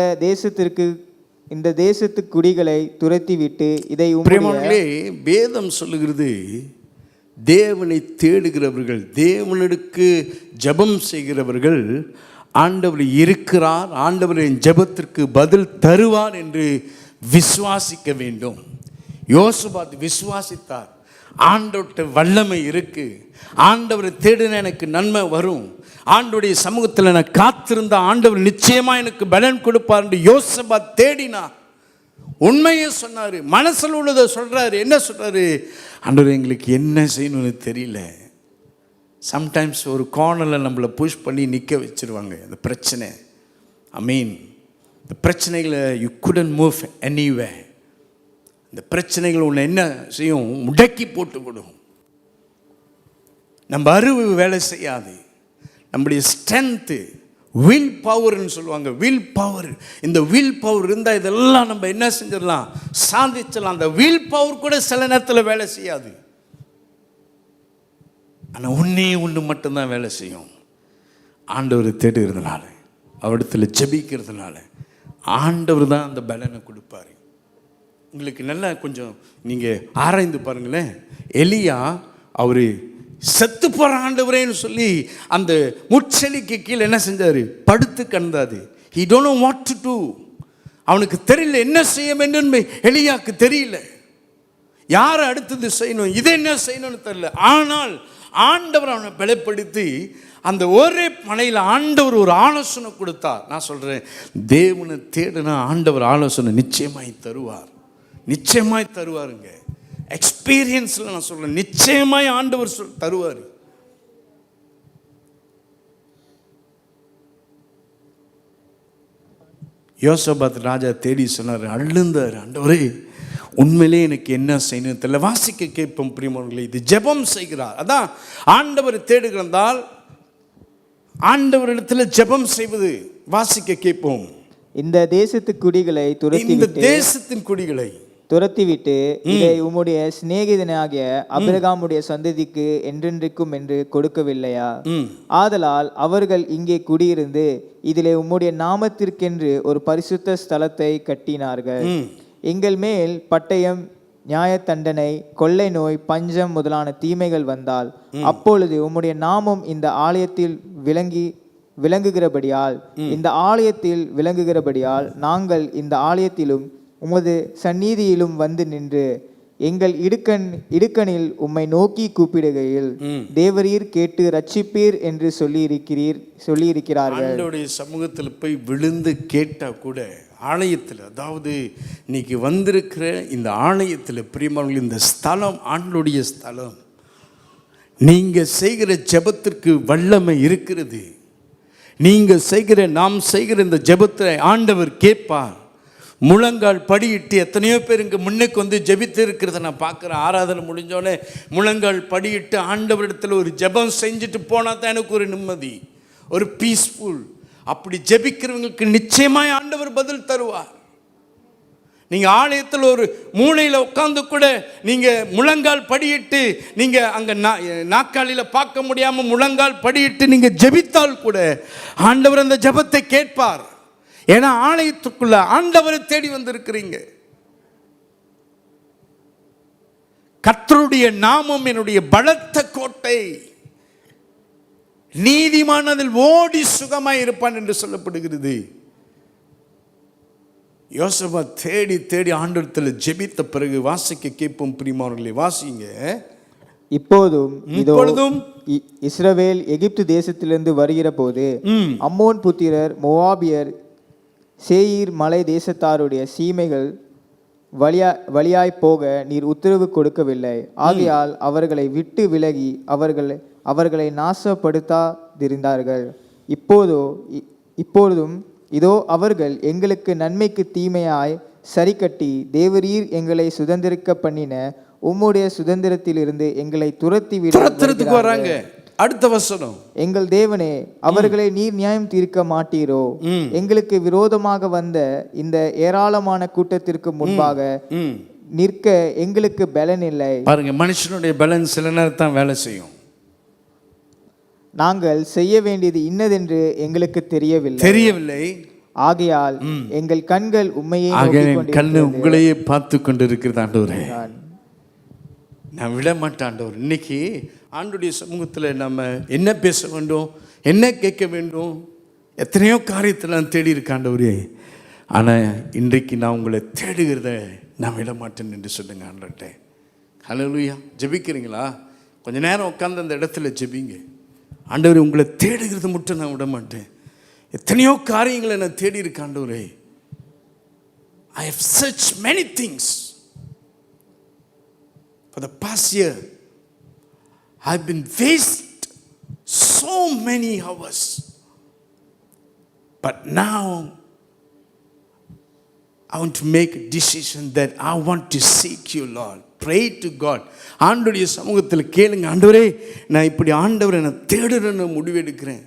தேசத்து குடிகளை துரத்திவிட்டு இதை வேதம் சொல்லுகிறது, தேவனை தேடுகிறவர்கள், தேவனுக்கு ஜெபம் செய்கிறவர்கள், ஆண்டவர் இருக்கிறார், ஆண்டவரின் ஜெபத்திற்கு பதில் தருவார் என்று விசுவாசிக்க வேண்டும். யோசபாத் விசுவாசித்தார். ஆண்டவர்கிட்ட வல்லமை இருக்கு, ஆண்டவரை தேடின எனக்கு நன்மை வரும், ஆண்டவருடைய சமூகத்தில் நான் காத்திருந்த ஆண்டவர் நிச்சயமா எனக்கு பலன் கொடுப்பார் என்று யோசபாத் தேடினார். உண்மையை சொன்னாரு, மனசில் உள்ளதை சொல்றாரு. என்ன சொல்றாரு? ஆண்டவர் எங்களுக்கு என்ன செய்யணும்னு தெரியல. சம்டைம்ஸ் ஒரு கார்னரில் நம்மளை புஷ் பண்ணி நிற்க வச்சிருவாங்க. அந்த பிரச்சனை, இந்த பிரச்சனைகளை யூ குடன்ட் மூவ் எனிவே. இந்த பிரச்சனைகள் உன்னை என்ன செய்யும்? முடக்கி போட்டு விடும். நம்ம அறிவு வேலை செய்யாது. நம்முடைய ஸ்ட்ரென்த்து, வில் பவர்னு சொல்லுவாங்க, வில் பவர். இந்த வில் பவர் இருந்தால் இதெல்லாம் நம்ம என்ன செஞ்சிடலாம்? சாதிச்சிடலாம். அந்த வில் பவர் கூட சில நேரத்தில் வேலை செய்யாது. ஆனால் ஒன்று மட்டும்தான் வேலை செய்யும். ஆண்டவரை தேடுகிறதுனால, அவரிடத்தில் ஜெபிக்கிறதுனால ஆண்டவர் தான் அந்த பலனை கொடுப்பார். உங்களுக்கு நல்லா கொஞ்சம் நீங்கள் ஆராய்ந்து பாருங்களேன். எலியா அவர் செத்து போகிற ஆண்டவரேன்னு சொல்லி அந்த முச்செடிக்கு கீழே என்ன செஞ்சார்? படுத்து கிடந்தாரு. he don't know what to do. அவனுக்கு தெரியல என்ன செய்ய வேண்டும். எலியாவுக்கு தெரியல யாரை அடுத்தது செய்யணும், இதை என்ன செய்யணும்னு தெரியல. ஆனால் ஆண்டவர் அவனை பலப்படுத்தி அந்த ஒரே மனையில் ஆண்டவர் ஒரு ஆலோசனை கொடுத்தார். நான் சொல்கிறேன், தேவனை தேடினா ஆண்டவர் ஆலோசனை நிச்சயமாய் தருவார், நிச்சயமாய் தருவாருங்க. எக்ஸ்பீரியன்ஸில் நான் சொல்கிறேன், நிச்சயமாய் ஆண்டவர் தருவார். யோசபாத் ராஜா தேடி சொன்னார், அழுந்தார், ஆண்டவரே உண்மையிலே எனக்கு என்ன செய்யணும் தெரியல. வாசிக்க கேட்போம் பிரியமானவர்களே, இது ஜெபம் செய்கிறார். அதான் ஆண்டவர் தேடுகிறால் ஆண்டவரிடத்தில் ஜெபம் செய்வது. வாசிக்க கேட்போம். இந்த தேசத்து குடிகளை துரத்திவிட்டு இதை உம்முடைய சிநேகிதனாகிய அபிரகாமுடைய சந்ததிக்கு என்றென்றைக்கும் என்று கொடுக்கவில்லையா? ஆதலால் அவர்கள் இங்கே குடியிருந்து இதிலே உம்முடைய நாமத்திற்கென்று ஒரு பரிசுத்த ஸ்தலத்தை கட்டினார்கள். எங்கள் மேல் பட்டயம், நியாய தண்டனை, கொள்ளை நோய், பஞ்சம் முதலான தீமைகள் வந்தால் அப்பொழுது உம்முடைய நாமம் இந்த ஆலயத்தில் விளங்குகிறபடியால் நாங்கள் இந்த ஆலயத்திலும் உமது சந்நிதியிலும் வந்து நின்று எங்கள் இடுக்கணில் உம்மை நோக்கி கூப்பிடுகையில் தேவரீர் கேட்டு ரட்சிப்பீர் என்று சொல்லியிருக்கிறார்கள். சமூகத்தில் போய் விழுந்து கேட்டா கூட ஆலயத்தில், அதாவது இன்னைக்கு வந்திருக்கிற இந்த ஆலயத்தில் பிரியமானவர்கள், இந்த ஸ்தலம் ஆண்டவருடைய ஸ்தலம். நீங்கள் செய்கிற ஜெபத்திற்கு வல்லமை இருக்கிறது. நீங்கள் நாம் செய்கிற இந்த ஜெபத்தை ஆண்டவர் கேட்பார். முழங்கால் படியிட்டு எத்தனையோ பேர் இங்கே முன்னுக்கு வந்து ஜெபித்து இருக்கிறத நான் பார்க்குறேன். ஆராதனை முடிஞ்சோடனே முழங்கால் படியிட்டு ஆண்டவரிடத்தில் ஒரு ஜெபம் செஞ்சுட்டு போனால் தான் எனக்கு ஒரு நிம்மதி, ஒரு பீஸ்ஃபுல். அப்படி ஜெபிக்கிறவங்களுக்கு நிச்சயமாய் ஆண்டவர் பதில் தருவார். நீங்கள் ஆலயத்தில் ஒரு மூலையில் உட்காந்து கூட நீங்கள் முழங்கால் படியிட்டு, நீங்கள் அங்கே நாக்காளியில் பார்க்க முடியாமல் முழங்கால் படியிட்டு நீங்கள் ஜெபித்தால் கூட ஆண்டவர் அந்த ஜெபத்தை கேட்பார். ஏன்னா ஆலயத்துக்குள்ள ஆண்டவரை தேடி வந்திருக்கிறீங்க. கர்த்தருடைய நாமம் என்னுடைய பலத்த கோட்டை, நீதிமான் அதில் ஓடி சுகமாய் இருப்பான் என்று சொல்லப்படுகிறது. யோசபா தேடி தேடி ஆண்டவரிடத்தில் ஜெபித்த பிறகு வாசிக்க கேட்போம் பிரியமானவர்களே. வாசிங்க. இப்பொழுதும் இஸ்ரவேல் எகிப்து தேசத்திலிருந்து வருகிற போது அம்மோன் புத்திரர், மோவாபியர், சேயீர் மலை தேசத்தாருடைய சீமைகள் வழியாய் போக நீர் உத்தரவு கொடுக்கவில்லை. ஆகையால் அவர்களை விட்டு விலகி அவர்களை நாசப்படுத்தாதிருந்தார்கள். இப்பொழுதும் இதோ அவர்கள் எங்களுக்கு நன்மைக்கு தீமையாய் சரிக்கட்டி தேவரீர் எங்களை சுதந்திரிக்க பண்ணின உம்முடைய சுதந்திரத்திலிருந்து எங்களை துரத்துறதுக்கு வராங்க. அடுத்த வசனம், எங்கள் தேவனே அவர்களை நீர் நியாயம் தீர்க்க மாட்டீரோ? எங்களுக்கு விரோதமாக வந்த இந்த ஏராளமான கூட்டத்திற்கு முன்பாக நிற்க எங்களுக்கு பலன் இல்லை. பாருங்க, மனுஷனுடைய பலன் சில நேரம் தான் வேலை செய்யும். நாங்கள் செய்ய வேண்டியது இன்னதென்று எங்களுக்கு தெரியவில்லை. ஆகையால் எங்கள் கண்கள் உண்மையை கண்ணு உங்களையே பார்த்து கொண்டு இருக்கிறது. ஆண்டவரே, நான் விட மாட்டேன் ஆண்டவர். இன்னைக்கு ஆண்டுடைய சமூகத்தில் நம்ம என்ன பேச வேண்டும், என்ன கேட்க வேண்டும், எத்தனையோ காரியத்தில் நான் தேடி இருக்கேன் ஆண்டவரே. ஆனால் இன்றைக்கு நான் உங்களை தேடுகிறத நான் விட மாட்டேன் என்று சொல்லுங்க ஆண்டவர்கிட்ட. ஹல்லேலூயா. ஜெபிக்கிறீங்களா? கொஞ்ச நேரம் உட்காந்து அந்த இடத்துல ஜெபிங்க. ஆண்டவரே, உங்களை தேடுகிறது மட்டும் நான் விட மாட்டேன். எத்தனையோ காரியங்களை நான் தேடி இருக்கேன் ஆண்டவரே. I have searched many things. For the past year, I've been wasted so many hours. But now, I want to make a decision that I want to seek you, Lord. Pray to God. ஆண்டவருடைய சமூகத்தில் கேளுங்க, ஆண்டவரே நான் இப்படி ஆண்டவரை நான் தேடுறேன்னு முடிவெடுக்கிறேன்.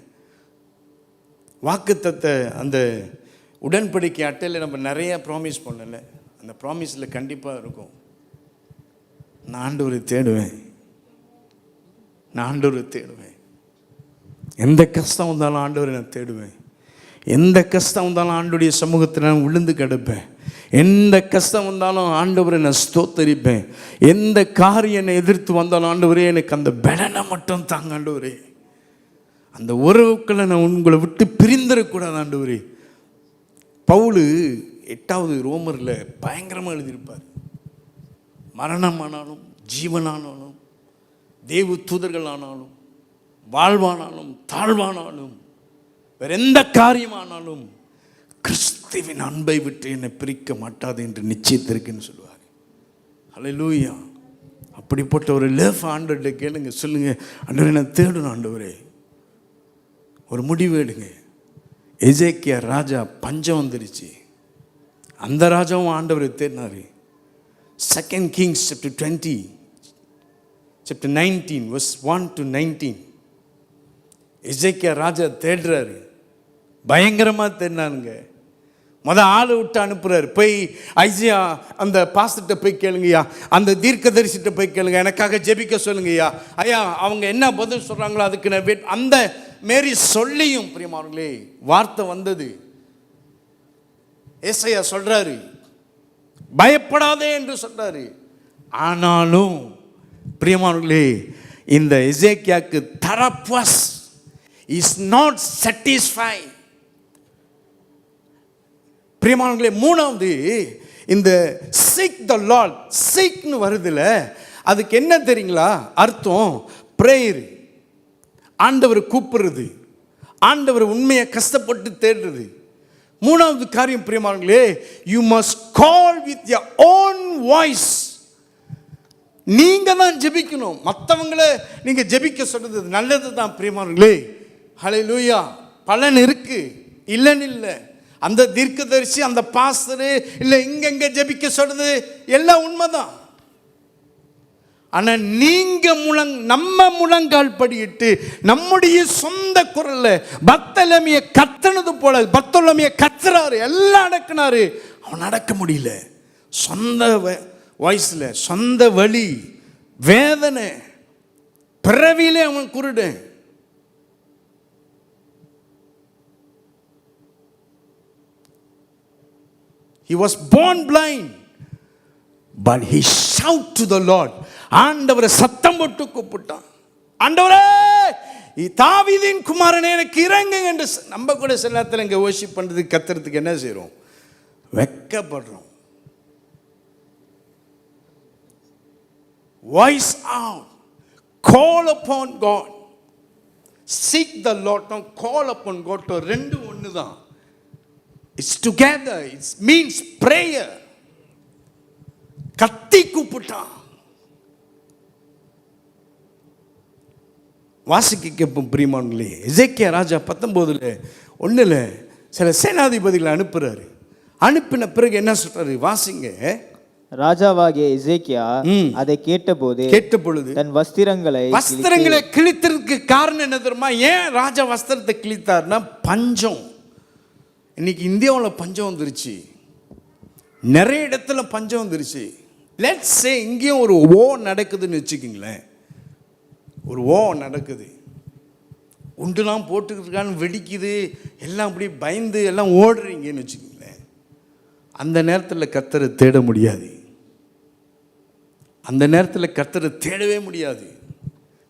வாக்குத்தத்த அந்த உடன்படிக்கை அட்டையில் நம்ம நிறைய ப்ராமிஸ் பண்ணல. அந்த ப்ராமிஸில் கண்டிப்பாக இருக்கும், நான் ஆண்டவரை தேடுவேன், நான் ஆண்டவரை தேடுவேன். எந்த கஷ்டம் வந்தாலும் ஆண்டவரை நான் தேடுவேன். எந்த கஷ்டம் வந்தாலும் ஆண்டவருடைய சமூகத்தில் நான் விழுந்து கிடப்பேன். எந்த கஷ்டம் வந்தாலும் ஆண்டவரை நான் ஸ்தோத்தரிப்பேன். எந்த காரியம் என்னை எதிர்த்து வந்தாலும் ஆண்டவரே எனக்கு அந்த பலனை மட்டும் தாங்க ஆண்டவரே. அந்த உறவுக்களை நான் உங்களை விட்டு பிரிந்துடக்கூடாது ஆண்டவரே. பவுல் 8வது ரோமரில் பயங்கரமாக எழுதியிருப்பார். மரணமானாலும் ஜீவனானாலும் தேவ தூதர்கள் ஆனாலும் வாழ்வானாலும் தாழ்வானாலும் வேற எந்த காரியமானாலும் கிறிஸ்துவின் அன்பை விட்டு என்னை பிரிக்க மாட்டாது என்று நிச்சயத்திருக்குன்னு சொல்லுவார். ஹல்லேலூயா. அப்படிப்பட்ட ஒரு லவ் ஆண்டவர்கிட்ட கேளுங்க, சொல்லுங்க, ஆண்டவரே நான் தேடணும் ஆண்டவரே. ஒரு முடிவு எடுங்க. எசேக்கியா ராஜா பஞ்சம் வந்துருச்சு, அந்த ராஜாவும் ஆண்டவரை தேடினாரு. 2 Kings chapter 20 chapter 19 verse 1 to 19. எசேக்கியா ராஜா தேடுறாரு, பயங்கரமாக தேடினாருங்க. ஆளை விட்டு அனுப்புறாரு, போய் ஐசியா அந்த பாஸ்டர்கிட்ட போய் கேளுங்கய்யா, அந்த தீர்க்கதரிசிட்ட போய் கேளுங்க, எனக்காக ஜெபிக்க சொல்லுங்கய்யா. ஐயா அவங்க என்ன பதில் சொல்கிறாங்களோ அதுக்கு நான் அந்த மாரி சொல்லியும் பிரியமானவர்களே வார்த்தை வந்தது. ஏசாயா சொல்றாரு, பயப்படாதே என்று சொல்றாரு. ஆனாலும் பிரியமானவர்களே இந்த எசேக்கியாக்கு தரப்பஸ் இஸ் நாட் satisfied. பிரியமானவர்களே, மூணாவது இந்த seek the Lord, seekனு வருதுல, அதுக்கு என்ன தெரியுங்களா அர்த்தம்? பிரேயர், ஆண்டவர் கூப்பிடுறது, ஆண்டவர் உண்மையை கஷ்டப்பட்டு தேடுறது. மூணாவது காரியம் பிரியமானவர்களே, you must call with your own voice. நீங்க தான் ஜெபிக்கணும், மற்றவங்களை நீங்க ஜெபிக்க சொல்றது நல்லது தான் பிரியமானவர்களே. ஹல்லேலூயா. பலன் இருக்கு, இல்லைன்னு இல்லை. அந்த தீர்க்கதரிசி, அந்த பாஸ்டரு, இல்லை இங்கெங்க ஜெபிக்க சொல்றது எல்லாம் உண்மைதான். ஆனால் நீங்க நம்ம முழங்கால் படியிட்டு நம்முடைய சொந்த குரல்ல பத்தலமைய கத்தனது போல பத்தலமைய கத்துறாரு, எல்லாம் அடக்குனாரு, அவன் அடக்க முடியல. சொந்த வாய்ஸ்ல, சொந்த வலி, வேதனை, பிறவியிலே அவன் குருடன். He was born blind, but he shouted to the Lord. ஆண்டவரை சத்தம் போட்டு கூப்பிட்டான், ஆண்டவரே தாவீதின் குமாரனே எனக்கு இறங்குங்க என்று. நம்ம கூட சில நேரத்தில் இங்கே வொர்ஷிப் பண்ணுறதுக்கு கத்துறதுக்கு என்ன செய்கிறோம்? வெட்கப்படுறோம். Voice out, call upon God, seek the Lord. Don't call upon God. ரெண்டு ஒன்று தான். It's together. It means prayer. கத்தி கூப்பிட்டான். வாசிக்க கேட்போம் பிரியமானங்களே. எசேக்கியா ராஜா 19 1 சில சேனாதிபதிகளை அனுப்புறாரு. அனுப்பின பிறகு என்ன சொல்றாரு வாசிங்க. ராஜாவாகிய எசேக்கியா அதை கேட்ட பொழுது தன் வஸ்திரங்களை கிழித்ததுக்கு காரணம் என்ன தெரியுமா? ஏன் ராஜா வஸ்திரத்தை கிழித்தார்னா பஞ்சம். இன்னைக்கு இந்தியாவில் பஞ்சம் வந்துருச்சு, நிறைய இடத்துல பஞ்சம் வந்துருச்சு. லெட்ஸ் சே இங்கேயும் ஒரு நடக்குதுன்னு வச்சுக்கிங்களேன். ஒரு நடக்குது, உண்டுலாம் போட்டுக்கிட்டு வெடிக்குது, எல்லாம் அப்படி பயந்து எல்லாம் ஓடுறீங்கன்னு வச்சுக்கிங்களேன். அந்த நேரத்தில் கர்த்தரை தேட முடியாது. அந்த நேரத்தில் கர்த்தரை தேடவே முடியாது.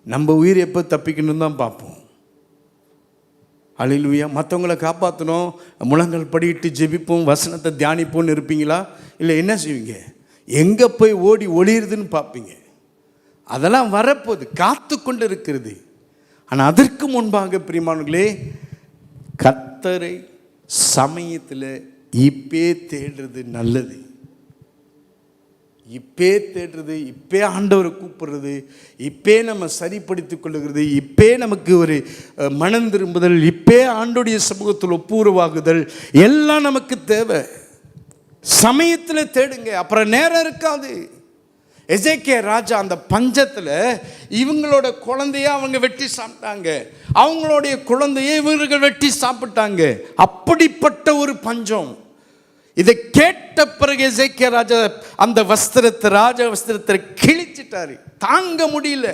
நம்ம உயிர் எப்போ தப்பிக்கணும் தான் பார்ப்போம். அல்லேலூயா. மற்றவங்களை காப்பாற்றணும், முழங்கால் படியிட்டு ஜெபிப்போம், வசனத்தை தியானிப்போம்னு இருப்பீங்களா? இல்லை என்ன செய்வீங்க? எங்கே போய் ஓடி ஒளியுதுன்னு பார்ப்பீங்க. அதெல்லாம் வரப்போகுது, காத்து கொண்டு இருக்கிறது. ஆனால் அதற்கு முன்பாக பிரியமானவர்களே, கர்த்தரை சமயத்தில் இப்பே தேடுறது நல்லது. இப்பே தேடுறது, இப்பே ஆண்டவரை கூப்பிடுறது, இப்பே நம்ம சரிப்படுத்திக் கொள்ளுகிறது, இப்பே நமக்கு ஒரு மனம் திரும்புதல், இப்பே ஆண்டோடைய சமூகத்தில் ஒப்புரவாகுதல் எல்லாம் நமக்கு தேவை. சமயத்தில் தேடுங்க, அப்புறம் நேரம் இருக்காது. எசேக்கியா ராஜா அந்த பஞ்சத்தில் இவங்களோட குழந்தைய அவங்க வெட்டி சாப்பிட்டாங்க, அவங்களுடைய குழந்தைய இவர்கள் வெட்டி சாப்பிட்டாங்க. அப்படிப்பட்ட ஒரு பஞ்சம். இதை கேட்ட பிறகு எசேக்கியா ராஜா அந்த ராஜ வஸ்திரத்தை கிழிச்சிட்டாரு. தாங்க முடியல,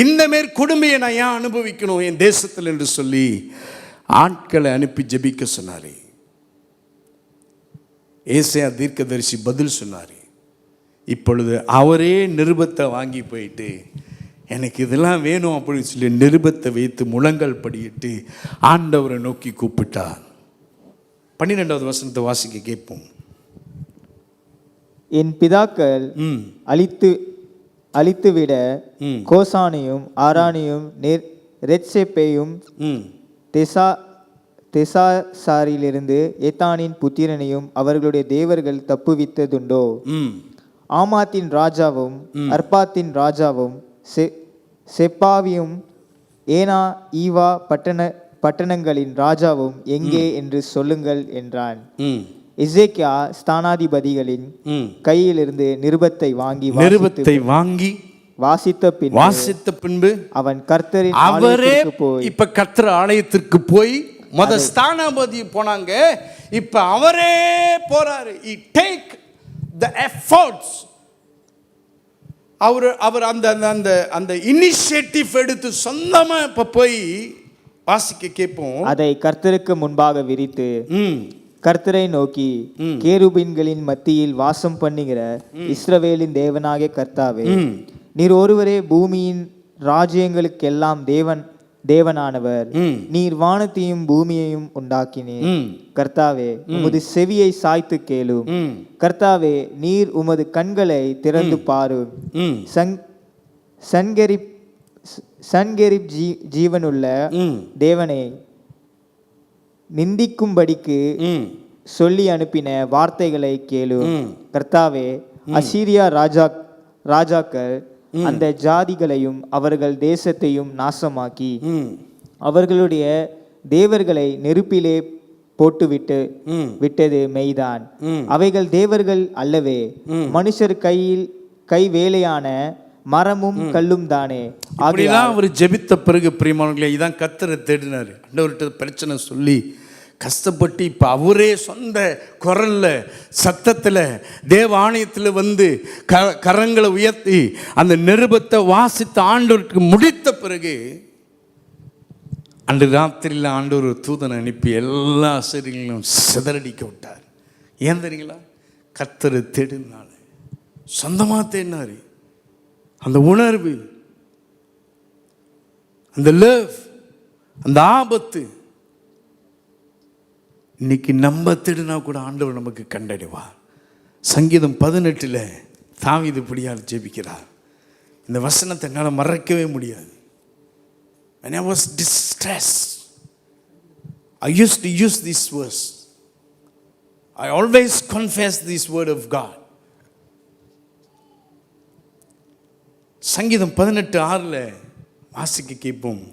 இந்த மாரி கொடுமையை நான் ஏன் அனுபவிக்கணும் என் தேசத்தில் என்று சொல்லி ஆட்களை அனுப்பி ஜெபிக்க சொன்னார். ஏசாயா தீர்க்கதரிசி பதில் சொன்னார். இப்பொழுது அவரே நிருபத்தை வாங்கி போயிட்டு எனக்கு இதெல்லாம் வேணும் அப்படின்னு சொல்லி நிருபத்தை வைத்து முழங்கால் படியிட்டு ஆண்டவரை நோக்கி கூப்பிட்டார். 12வது வசனத்தை வாசிக்க கேட்போம். என் பிதாக்கள் அழித்துவிட கோசானையும் ஆரானையும் ரெத்சேப்பையும் தெசாசாரிலிருந்து ஏத்தானின் புத்திரனையும் அவர்களுடைய தேவர்கள் தப்புவித்ததுண்டோ? ஆமாத்தின் ராஜாவும் அர்பாத்தின் ராஜாவும் செப்பாவியும் ஏனா ஈவா பட்டணங்களின் ராஜாவும் எங்கே என்று சொல்லுங்கள் என்றான். எசேக்கியா ஸ்தானாதிபதிகளின் கையிலிருந்து நிருபத்தை வாங்கி வாசித்த பின்பு அவன் கர்த்தரின் ஆலயத்திற்கு போய் இப்ப கர்த்தர் ஆலயத்திற்கு போய் ஸ்தானாதிபதி போனாங்க. இப்ப அவரே போறாரு. He take the efforts. அவர் அந்த இனிஷியேட்டிவ் எடுத்து சொந்தமா இப்ப போய் வாசிக்க கேட்போம். அதை கர்த்தருக்கு முன்பாக விரித்து கர்த்தரை நோக்கி, கேருபீன்களின் மத்தியில் வாசம் பண்ணுகிற இஸ்ரவேலின் தேவனாகிய கர்த்தாவே, நீர் ஒருவரே பூமியின் ராஜ்யங்களுக்கெல்லாம் தேவனானவர். நீர் வானத்தையும் பூமியையும் உண்டாக்கினீர். கர்த்தாவே, உமது செவியை சாய்த்து கேளும். கர்த்தாவே, நீர் உமது கண்களை திறந்து பாரும். சன்கெரிப் ஜீவனுள்ள தேவனை நிந்திக்கும்படிக்கு சொல்லி அனுப்பின வார்த்தைகளை கேளும். கர்த்தாவே, அசீரியா ராஜாக்கள் அந்த ஜாதிகளையும் அவர்கள் தேசத்தையும் நாசமாக்கி அவர்களுடைய தேவர்களை நெருப்பிலே போட்டு விட்டது மெய்தான். அவைகள் தேவர்கள் அல்லவே, மனுஷர் கை வேலையான மரமும் கல்லும் தானே. அப்படிலாம் அவர் ஜெபித்த பிறகு பிரியமானவர்களே, இதான் கர்த்தரை தேடினார். ஆண்டவர்கிட்ட பிரச்சனை சொல்லி கஷ்டப்பட்டு இப்போ அவரே சொந்த குரல்ல சத்தத்தில் தேவ ஆணையத்தில் வந்து கரங்களை உயர்த்தி அந்த நிருபத்தை வாசித்த ஆண்டவருக்கு முடித்த பிறகு அன்று ராத்திரியில் ஆண்டவர் ஒரு தூதனை அனுப்பி எல்லா ஆசிரியர்களும் சிதறடிக்க விட்டார். ஏன் தெரியுங்களா? கர்த்தரை தேடினால, சொந்தமாக தேடினார். அந்த உணர்வு, அந்த லவ், அந்த ஆபத்து இன்னைக்கு நம்ம தேடினா கூட ஆண்டவர் நமக்கு கண்டறிவார். சங்கீதம் 18 தாவீது இப்படியால் ஜெபிக்கிறார். இந்த வசனத்தை என்னால் மறக்கவே முடியாது. When I was distressed, I used to use this verse. I always confess this word of God. சங்கீதம் 18:6 வாசிக்க கேட்போம்.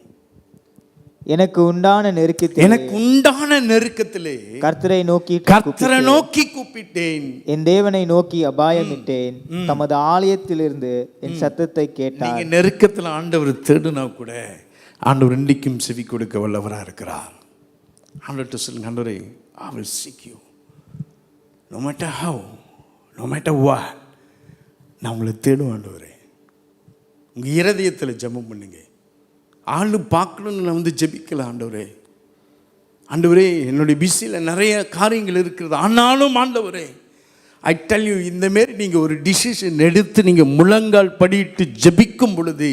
எனக்கு உண்டான நெருக்கத்திலே கர்த்தரை நோக்கி கூப்பிட்டேன். என் தேவனை நோக்கி அபாயமிட்டேன். தமது ஆலயத்திலிருந்து என் சத்தத்தை கேட்டார். நீங்க நெருக்கத்தில் ஆண்டவர் தேடுனா கூட ஆண்டவர் இன்றைக்கும் செவி கொடுக்க வல்லவராக இருக்கிறார். ஆண்டவர்கிட்ட சொல்லுங்க, ஆண்டவரே, I will seek you no matter how, no matter what. நான் உங்களை தேடுவேன் ஆண்டவரே. உங்கள் இருதயத்தில் ஜெபம் பண்ணுங்க. ஆளு பார்க்கணுன்னு நான் வந்து ஜெபிக்கல. ஆண்டவரே என்னுடைய பிஸியில் நிறைய காரியங்கள் இருக்கிறது. ஆனாலும் ஆண்டவரே, ஐ டெல் யூ, இந்தமாரி நீங்கள் ஒரு டிசிஷன் எடுத்து நீங்கள் முழங்கால் படிட்டு ஜெபிக்கும் பொழுது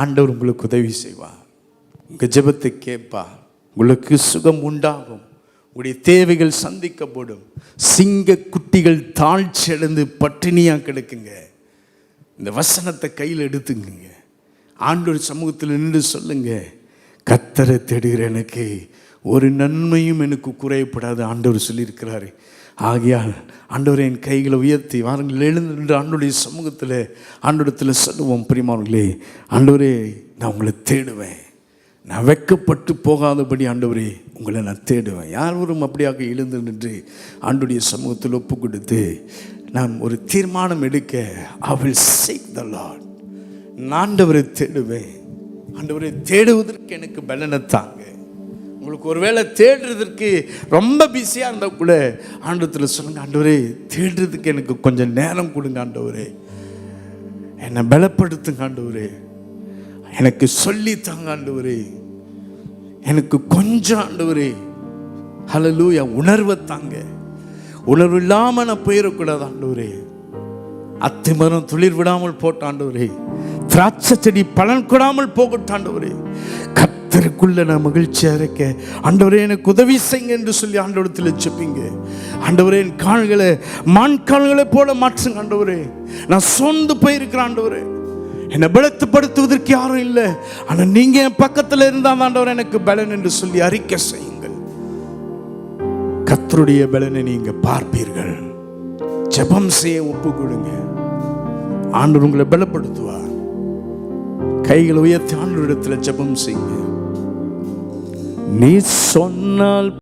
ஆண்டவர் உங்களுக்கு உதவி செய்வார். உங்கள் ஜெபத்தை கேட்பார். உங்களுக்கு சுகம் உண்டாகும். உங்களுடைய தேவைகள் சந்திக்கப்படும். சிங்க குட்டிகள் தாழ்ச்சி அடைந்து பட்டினியாக கிடக்குங்க. இந்த வசனத்தை கையில் எடுத்துங்க. ஆண்டவர் சமூகத்தில் நின்று சொல்லுங்க, கர்த்தரை தேடுகிற எனக்கு ஒரு நன்மையும் எனக்கு குறையப்படாது ஆண்டவர் சொல்லியிருக்கிறாரு. ஆகையால் ஆண்டவரை என் கைகளை உயர்த்தி வாருங்கள், எழுந்து நின்று ஆண்டவருடைய சமூகத்தில் ஆண்டவரத்தில் சொல்லுவோம். பிரியமானவர்களே, ஆண்டவரே, நான் உங்களை தேடுவேன். நான் வெட்கப்பட்டு போகாதபடி ஆண்டவரே உங்களை நான் தேடுவேன். யாரும் அப்படியாக எழுந்து நின்று ஆண்டவருடைய சமூகத்தில் ஒப்பு கொடுத்து நான் ஒரு தீர்மானம் எடுக்க, I will seek the Lord. நான் ஆண்டவரை தேடுவேன். ஆண்டவரை தேடுவதற்கு எனக்கு பலனை தாங்க. உங்களுக்கு ஒருவேளை தேடுறதற்கு ரொம்ப பிஸியாக இருந்தால் கூட ஆண்டவத்தில் சொல்லுங்க, ஆண்டவரே, தேடுறதுக்கு எனக்கு கொஞ்சம் நேரம் கொடுங்க ஆண்டவரே. என்னை பலப்படுத்துங்க ஆண்டவரே. எனக்கு சொல்லி தாங்க ஆண்டவரே. எனக்கு கொஞ்சம் ஆண்டவரே, ஹல்லேலூயா, உணர்வை தாங்க. உணர்வு இல்லாமல் நான் போயிடக்கூடாது ஆண்டவரே. அத்திமரம் துளிர் விடாமல் போட்ட ஆண்டவரே, திராட்சை செடி பலன் கொடாமல் போகட்டும் ஆண்டவரே. கர்த்தருக்குள்ள நான் மகிழ்ச்சியாக இருக்க ஆண்டவரே எனக்கு உதவி செய்யுங்க என்று சொல்லி ஆண்டவரத்தில் செப்பிங்க. ஆண்டவரே, என் கால்களை மான் கால்களை போல மாற்றுங்க ஆண்டவரே. நான் சோர்ந்து போயிருக்கிறேன் ஆண்டவரே. என்னை பலத்துப்படுத்துவதற்கு யாரும் இல்லை. ஆனால் நீங்க என் பக்கத்தில் இருந்தால் ஆண்டவர் எனக்கு பலன் என்று சொல்லி அறிக்கை செய்யுங்கள். கர்த்தருடைய பலனை நீங்க பார்ப்பீர்கள். ஜெபம் செய்ய ஒப்பு கொடுங்க. ஆண்டவர் உங்களை பலப்படுத்துவார். கைகளை உயர்த்தி ஆண்டவரிடத்தில் ஜெபம் செய்யுங்க. நீ சொன்னால்